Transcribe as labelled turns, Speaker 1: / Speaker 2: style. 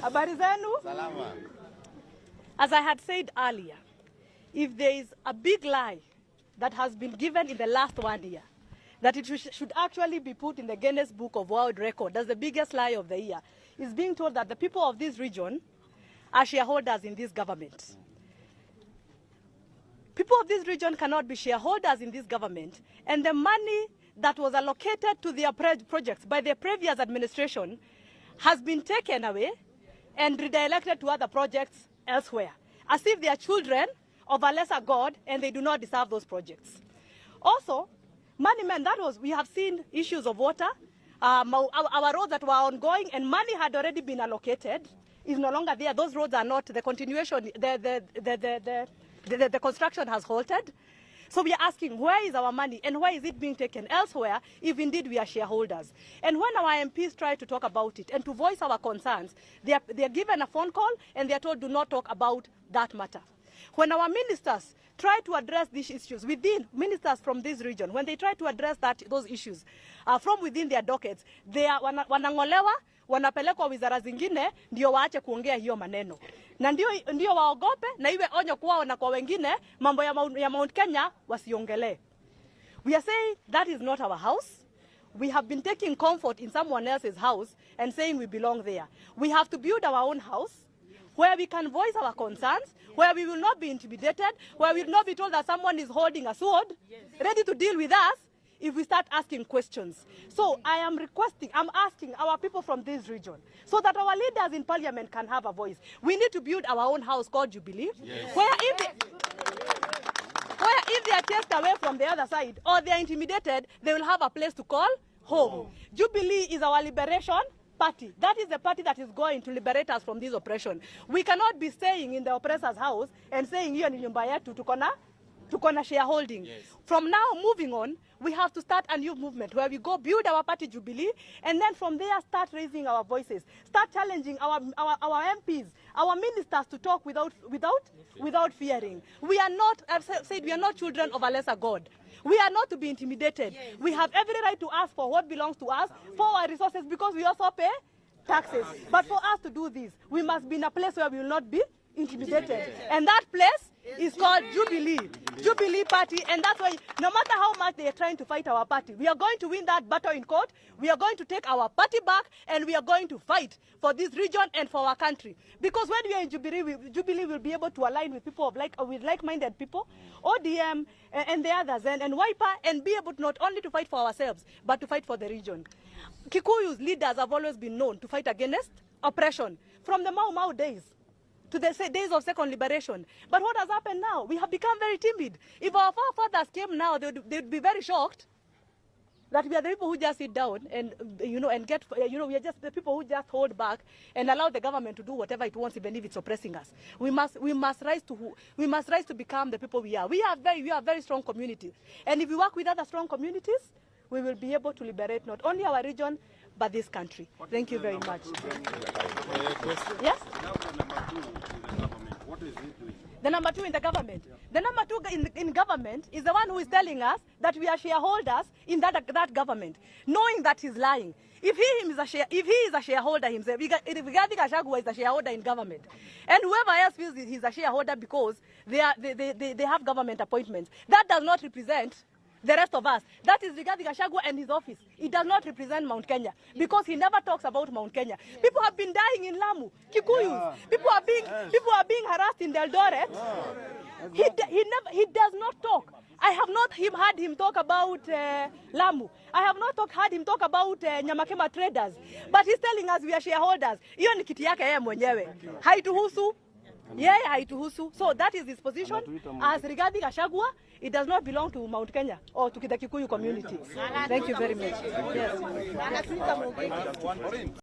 Speaker 1: Habari zenu? Salama. As I had said earlier, if there is a big lie that has been given in the last 1 year, that it should actually be put in the Guinness Book of World Record as the biggest lie of the year, is being told that the people of this region are shareholders in this government. People of this region cannot be shareholders in this government, and the money that was allocated to their projects by the previous administration has been taken away and redirected to other projects elsewhere, as if they are children of a lesser God and they do not deserve those projects. Also, money man, we have seen issues of water, our roads that were ongoing and money had already been allocated is no longer there. Those roads are not, the continuation, the construction has halted. So we are asking, where is our money and why is it being taken elsewhere if indeed we are shareholders? And when our MPs try to talk about it and to voice our concerns, they are given a phone call and they are told do not talk about that matter. When our ministers try to address these issues within ministers from this region, when they try to address those issues from within their dockets, they are wanangolewa, wanapelekwa wizara zingine ndio waache kuongea hiyo maneno. Na ndio waogope na iwe onyo kwao na kwa wengine mambo ya Mount Kenya wasiongele. We are saying that is not our house. We have been taking comfort in someone else's house and saying we belong there. We have to build our own house where we can voice our concerns, where we will not be intimidated, where we will not be told that someone is holding a sword, ready to deal with us if we start asking questions. So I'm asking our people from this region, so that our leaders in parliament can have a voice. We need to build our own house called Jubilee, yes, where if they are chased away from the other side or they are intimidated, they will have a place to call home. Jubilee is our liberation party. That is the party that is going to liberate us from this oppression. We cannot be staying in the oppressor's house and saying hiyo ni nyumba yetu tukona shareholding. Yes. From now moving on, we have to start a new movement where we go build our party Jubilee, and then from there start raising our voices, start challenging our MPs, our ministers to talk without fearing. We are not, I've said, we are not children of a lesser God. We are not to be intimidated. Yes. We have every right to ask for what belongs to us, for our resources, because we also pay taxes. But for us to do this, we must be in a place where we will not be intimidated. And that place is called Jubilee. Jubilee Party, and that's why no matter how much they are trying to fight our party, we are going to win that battle in court. We are going to take our party back, and we are going to fight for this region and for our country. Because when we are in Jubilee will be able to align with people with like-minded people, ODM and the others, and Wiper, and be able not only to fight for ourselves, but to fight for the region. Kikuyu's leaders have always been known to fight against oppression, from the Mau Mau days to the days of second liberation. But what has happened now? We have become very timid. If our forefathers came now, they'd be very shocked that we are the people who just sit down and, and get, we are just the people who just hold back and allow the government to do whatever it wants, even if it's oppressing us. We must rise to become the people we are. We are a very strong community. And if we work with other strong communities, we will be able to liberate not only our region, but this country. Thank you very much. Yes?
Speaker 2: What is it doing?
Speaker 1: The number two in the government. The number two in government is the one who is telling us that we are shareholders in that government, knowing that he's lying. If he is a shareholder himself, Gachagua is a shareholder in government, and whoever else feels he's a shareholder because they have government appointments, that does not represent the rest of us. That is regarding Gachagua and his office. It does not represent Mount Kenya because he never talks about Mount Kenya. People have been dying in Lamu, Kikuyus. People are being harassed in Eldoret. He does not talk. I have not heard him talk about Lamu. I have not heard him talk about Nyamakema traders. But he's telling us we are shareholders. Hiyo ni kiti yake yeye mwenyewe. Haituhusu. Yeah, haituhusu. So that is his position. As regarding Gachagua, it does not belong to Mount Kenya or to the Kikuyu community. Thank you very much. Yes.